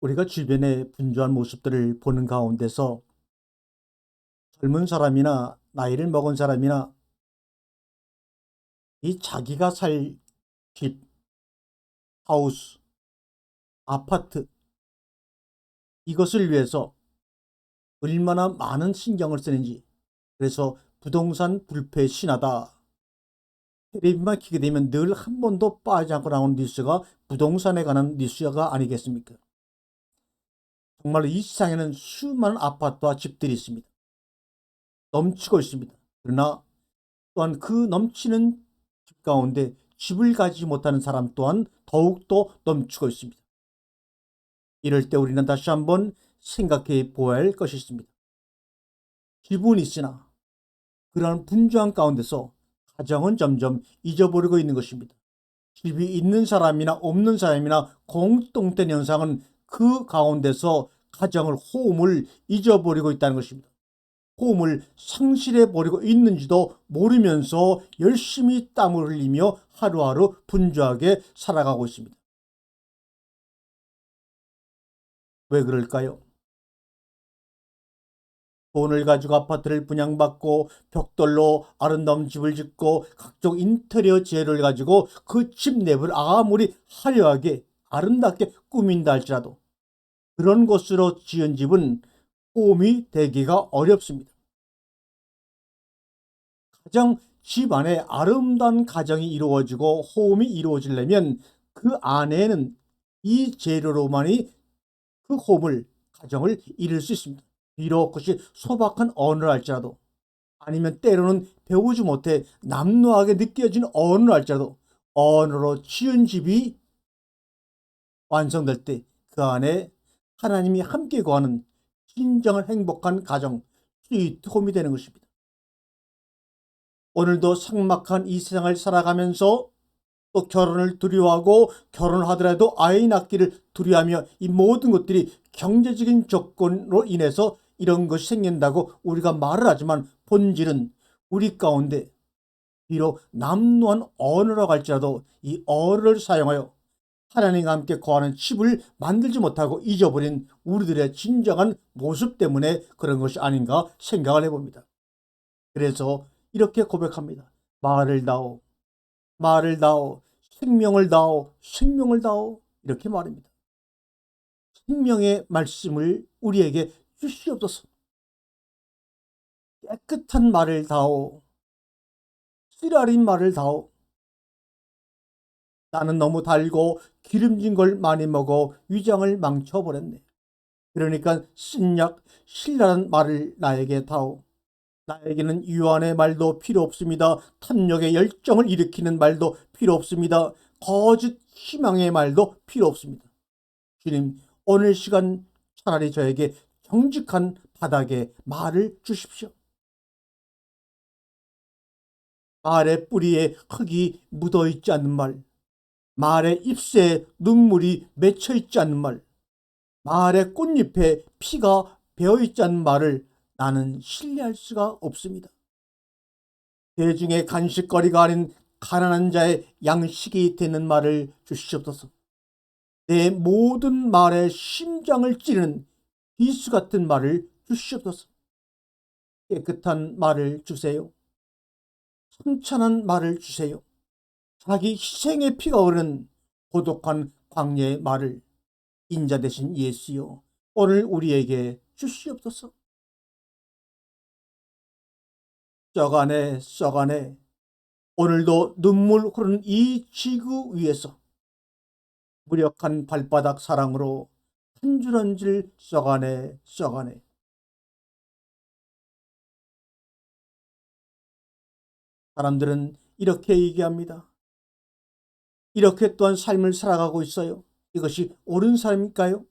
우리가 주변의 분주한 모습들을 보는 가운데서 젊은 사람이나 나이를 먹은 사람이나 이 자기가 살 집, 하우스, 아파트 이것을 위해서 얼마나 많은 신경을 쓰는지, 그래서 부동산 불패 신화다. 텔레비만 켜게 되면 늘 한 번도 빠지지 않고 나오는 뉴스가 부동산에 관한 뉴스가 아니겠습니까? 정말로 이 세상에는 수많은 아파트와 집들이 있습니다. 넘치고 있습니다. 그러나 또한 그 넘치는 집 가운데 집을 가지지 못하는 사람 또한 더욱더 넘치고 있습니다. 이럴 때 우리는 다시 한번 생각해 보아야 할 것이 있습니다. 집은 있으나 그러한 분주한 가운데서 가정은 점점 잊어버리고 있는 것입니다. 집이 있는 사람이나 없는 사람이나 공통된 현상은 그 가운데서 가정을, 호흡을 잊어버리고 있다는 것입니다. 호흡을 상실해 버리고 있는지도 모르면서 열심히 땀을 흘리며 하루하루 분주하게 살아가고 있습니다. 왜 그럴까요? 돈을 가지고 아파트를 분양받고 벽돌로 아름다운 집을 짓고 각종 인테리어 재료를 가지고 그 집 내부를 아무리 화려하게 아름답게 꾸민다 할지라도 그런 것으로 지은 집은 호음이 되기가 어렵습니다. 가장 집 안에 아름다운 가정이 이루어지고 호음이 이루어지려면 그 안에는 이 재료로만이 그 호음을, 가정을 이룰 수 있습니다. 비록 그것이 소박한 언어를 할지라도, 아니면 때로는 배우지 못해 남루하게 느껴진 언어를 할지라도 언어로 지은 집이 완성될 때 그 안에 하나님이 함께 거하는 진정한 행복한 가정, 스위트 홈이 되는 것입니다. 오늘도 삭막한 이 세상을 살아가면서 또 결혼을 두려워하고 결혼을 하더라도 아이 낳기를 두려워하며 이 모든 것들이 경제적인 조건으로 인해서 이런 것이 생긴다고 우리가 말을 하지만 본질은 우리 가운데 비록 남루한 언어라고 할지라도 이 언어를 사용하여 하나님과 함께 거하는 집을 만들지 못하고 잊어버린 우리들의 진정한 모습 때문에 그런 것이 아닌가 생각을 해봅니다. 그래서 이렇게 고백합니다. 말을 다오, 말을 다오, 생명을 다오, 생명을 다오, 이렇게 말합니다. 생명의 말씀을 우리에게 주시옵소서. 깨끗한 말을 다오, 쓰라린 말을 다오. 나는 너무 달고 기름진 걸 많이 먹어 위장을 망쳐버렸네. 그러니까 쓴약 신랄한 말을 나에게 다오. 나에게는 유한의 말도 필요 없습니다. 탐욕의 열정을 일으키는 말도 필요 없습니다. 거짓 희망의 말도 필요 없습니다. 주님, 오늘 시간 차라리 저에게 정직한 바닥에 말을 주십시오. 말의 뿌리에 흙이 묻어 있지 않는 말, 말의 잎새에 눈물이 맺혀 있지 않는 말, 말의 꽃잎에 피가 배어 있지 않는 말을 나는 신뢰할 수가 없습니다. 대중의 간식거리가 아닌 가난한 자의 양식이 되는 말을 주시옵소서. 내 모든 말에 심장을 찌르는 비수 같은 말을 주시옵소서. 깨끗한 말을 주세요. 성찬한 말을 주세요. 자기 희생의 피가 흐르는 고독한 광야의 말을 인자 되신 예수여, 오늘 우리에게 주시옵소서. 썩어가네, 썩어가네. 오늘도 눈물 흐르는 이 지구 위에서 무력한 발바닥 사랑으로 한 줄 한 줄 썩어가네, 썩어가네. 사람들은 이렇게 얘기합니다. 이렇게 또한 삶을 살아가고 있어요. 이것이 옳은 삶일까요?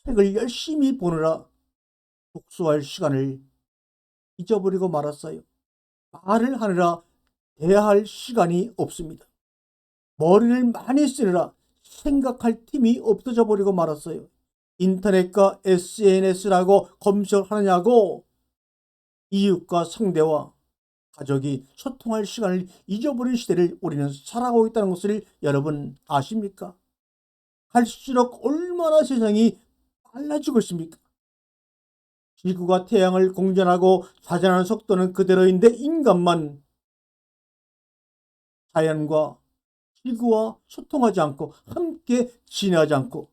책을 열심히 보느라 독서할 시간을 잊어버리고 말았어요. 말을 하느라 대화할 시간이 없습니다. 머리를 많이 쓰느라 생각할 틈이 없어져 버리고 말았어요. 인터넷과 SNS라고 검색을 하느냐고 이웃과 상대와 가족이 소통할 시간을 잊어버린 시대를 우리는 살아가고 있다는 것을 여러분 아십니까? 갈수록 얼마나 세상이 빨라지고 있습니까? 지구가 태양을 공전하고 자전하는 속도는 그대로인데 인간만 자연과 지구와 소통하지 않고 함께 지내지 않고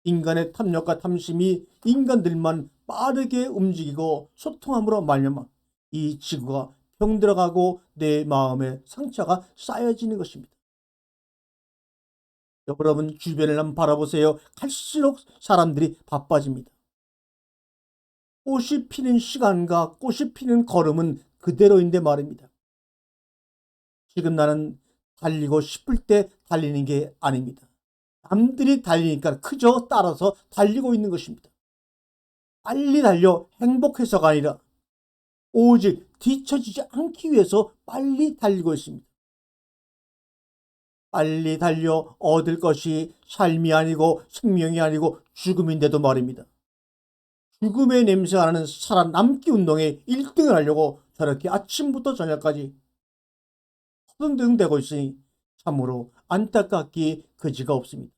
인간의 탐욕과 탐심이 인간들만 빠르게 움직이고 소통함으로 말미암아 이 지구가 병들어가고 내 마음에 상처가 쌓여지는 것입니다. 여러분 주변을 한번 바라보세요. 갈수록 사람들이 바빠집니다. 꽃이 피는 시간과 꽃이 피는 걸음은 그대로인데 말입니다. 지금 나는 달리고 싶을 때 달리는 게 아닙니다. 남들이 달리니까 그저 따라서 달리고 있는 것입니다. 빨리 달려 행복해서가 아니라 오직 뒤처지지 않기 위해서 빨리 달리고 있습니다. 빨리 달려 얻을 것이 삶이 아니고 생명이 아니고 죽음인데도 말입니다. 죽음의 냄새가 나는 살아남기 운동에 1등을 하려고 저렇게 아침부터 저녁까지 허둥대고 있으니 참으로 안타깝기 그지가 없습니다.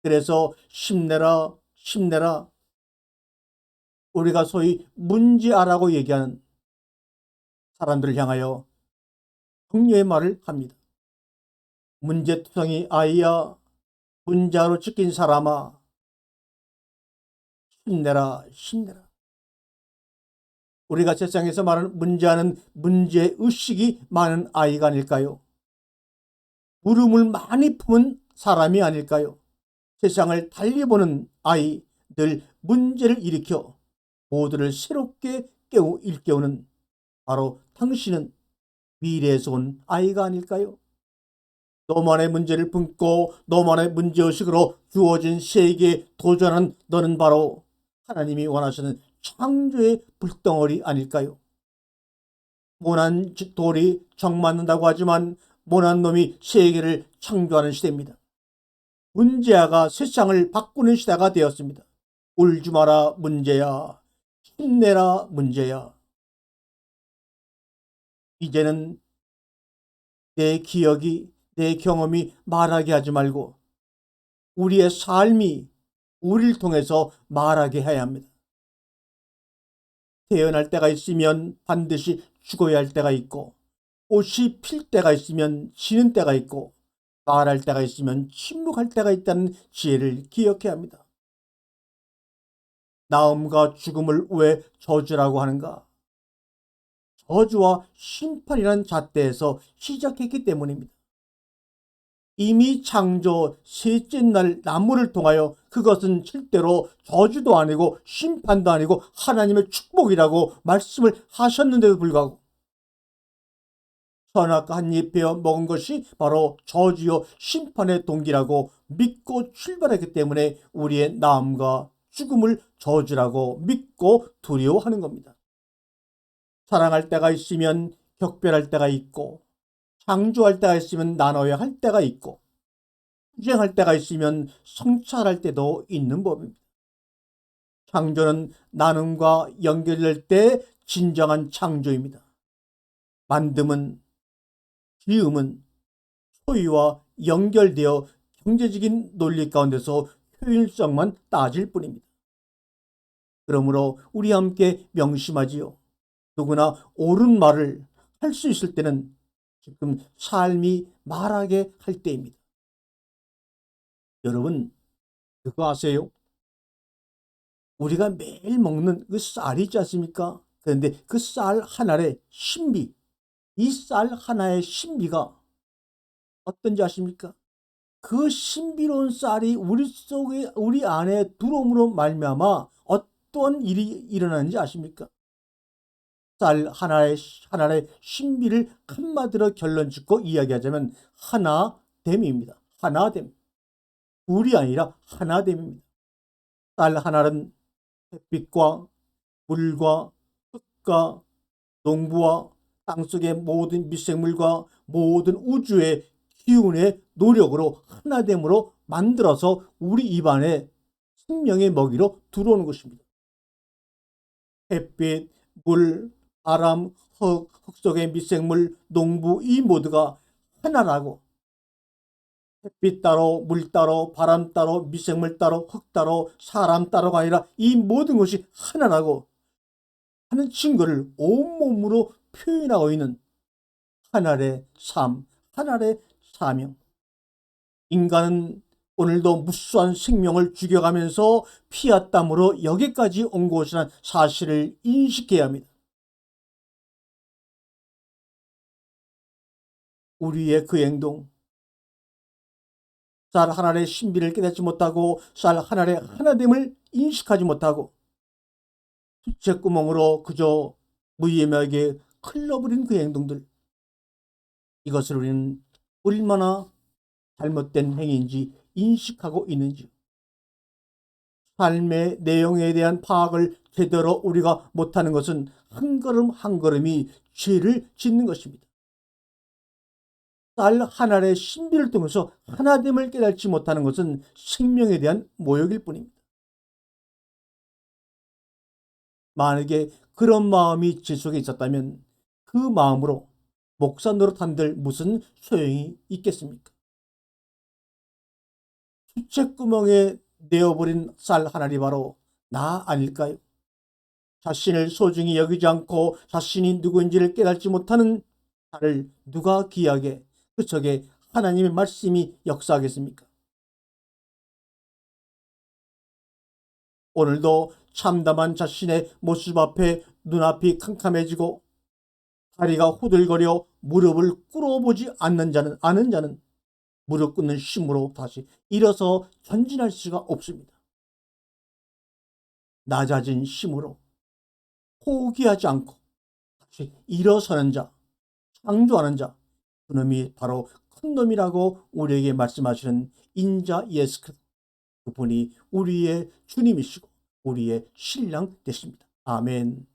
그래서 힘내라 힘내라 우리가 소위 문제아라고 얘기하는 사람들을 향하여 격려의 말을 합니다. 문제투성이 아이야, 문제아로 찍힌 사람아, 힘내라 힘내라. 우리가 세상에서 말하는 문제아는 문제의식이 많은 아이가 아닐까요? 물음을 많이 품은 사람이 아닐까요? 세상을 달리 보는 아이, 늘 문제를 일으켜 모두를 새롭게 일깨우는 바로 당신은 미래에서 온 아이가 아닐까요? 너만의 문제를 품고 너만의 문제의식으로 주어진 세계에 도전하는 너는 바로 하나님이 원하시는 창조의 불덩어리 아닐까요? 모난 돌이 정 맞는다고 하지만 모난 놈이 세계를 창조하는 시대입니다. 문제아가 세상을 바꾸는 시대가 되었습니다. 울지 마라 문제야, 힘내라 문제야. 이제는 내 기억이 내 경험이 말하게 하지 말고 우리의 삶이 우리를 통해서 말하게 해야 합니다. 태어날 때가 있으면 반드시 죽어야 할 때가 있고 꽃이 필 때가 있으면 지는 때가 있고 말할 때가 있으면 침묵할 때가 있다는 지혜를 기억해야 합니다. 나음과 죽음을 왜 저주라고 하는가? 저주와 심판이라는 잣대에서 시작했기 때문입니다. 이미 창조 셋째 날 나무를 통하여 그것은 실제로 저주도 아니고 심판도 아니고 하나님의 축복이라고 말씀을 하셨는데도 불구하고 선악과 한 입 베어 먹은 것이 바로 저주요 심판의 동기라고 믿고 출발했기 때문에 우리의 나음과 죽음을 저주라고 믿고 두려워하는 겁니다. 사랑할 때가 있으면 격별할 때가 있고 창조할 때가 있으면 나눠야 할 때가 있고 투쟁할 때가 있으면 성찰할 때도 있는 법입니다. 창조는 나눔과 연결될 때 진정한 창조입니다. 만듦은 지음은 소유와 연결되어 경제적인 논리 가운데서 효율성만 따질 뿐입니다. 그러므로 우리 함께 명심하지요. 누구나 옳은 말을 할 수 있을 때는 지금 삶이 말하게 할 때입니다. 여러분 그거 아세요? 우리가 매일 먹는 그 쌀이 있지 않습니까? 그런데 그 쌀 하나의 신비, 이 쌀 하나의 신비가 어떤지 아십니까? 그 신비로운 쌀이 우리 속에 우리 안에 들어옴으로 말미암아 어떤 일이 일어나는지 아십니까? 쌀 하나의 신비를 한마디로 결론짓고 이야기하자면 하나됨입니다. 하나됨. 둘이 아니라 하나됨입니다. 쌀 하나는 햇빛과 물과 흙과 농부와 땅속의 모든 미생물과 모든 우주의 기운의 노력으로 하나됨으로 만들어서 우리 입안에 생명의 먹이로 들어오는 것입니다. 햇빛, 물, 바람, 흙 속의 미생물, 농부 이 모두가 하나라고 햇빛 따로, 물 따로, 바람 따로, 미생물 따로, 흙 따로, 사람 따로가 아니라 이 모든 것이 하나라고 하는 증거를 온몸으로 표현하고 있는 하나의 삶, 하나의 사명. 인간은 오늘도 무수한 생명을 죽여가면서 피와 땀으로 여기까지 온 것이라는 사실을 인식해야 합니다. 우리의 그 행동, 쌀 하나의 신비를 깨닫지 못하고 쌀 하나의 하나됨을 인식하지 못하고 숫제구멍으로 그저 무의미하게 흘러버린 그 행동들, 이것을 우리는 얼마나 잘못된 행위인지 인식하고 있는지, 삶의 내용에 대한 파악을 제대로 우리가 못하는 것은 한 걸음 한 걸음이 죄를 짓는 것입니다. 쌀 하나의 신비를 통해서 하나됨을 깨닫지 못하는 것은 생명에 대한 모욕일 뿐입니다. 만약에 그런 마음이 제 속에 있었다면 그 마음으로 목사 노릇한들 무슨 소용이 있겠습니까? 수채구멍에 내어버린 쌀 하나리 바로 나 아닐까요? 자신을 소중히 여기지 않고 자신이 누구인지를 깨닫지 못하는 나를 누가 귀하게 그 속에 하나님의 말씀이 역사하겠습니까? 오늘도 참담한 자신의 모습 앞에 눈앞이 캄캄해지고 다리가 후들거려 무릎을 꿇어보지 아는 자는 무릎 꿇는 힘으로 다시 일어서 전진할 수가 없습니다. 낮아진 힘으로 포기하지 않고 다시 일어서는 자, 창조하는 자, 그놈이 바로 큰 놈이라고 우리에게 말씀하시는 인자 예수 그리스도, 그분이 우리의 주님이시고 우리의 신랑 되십니다. 아멘.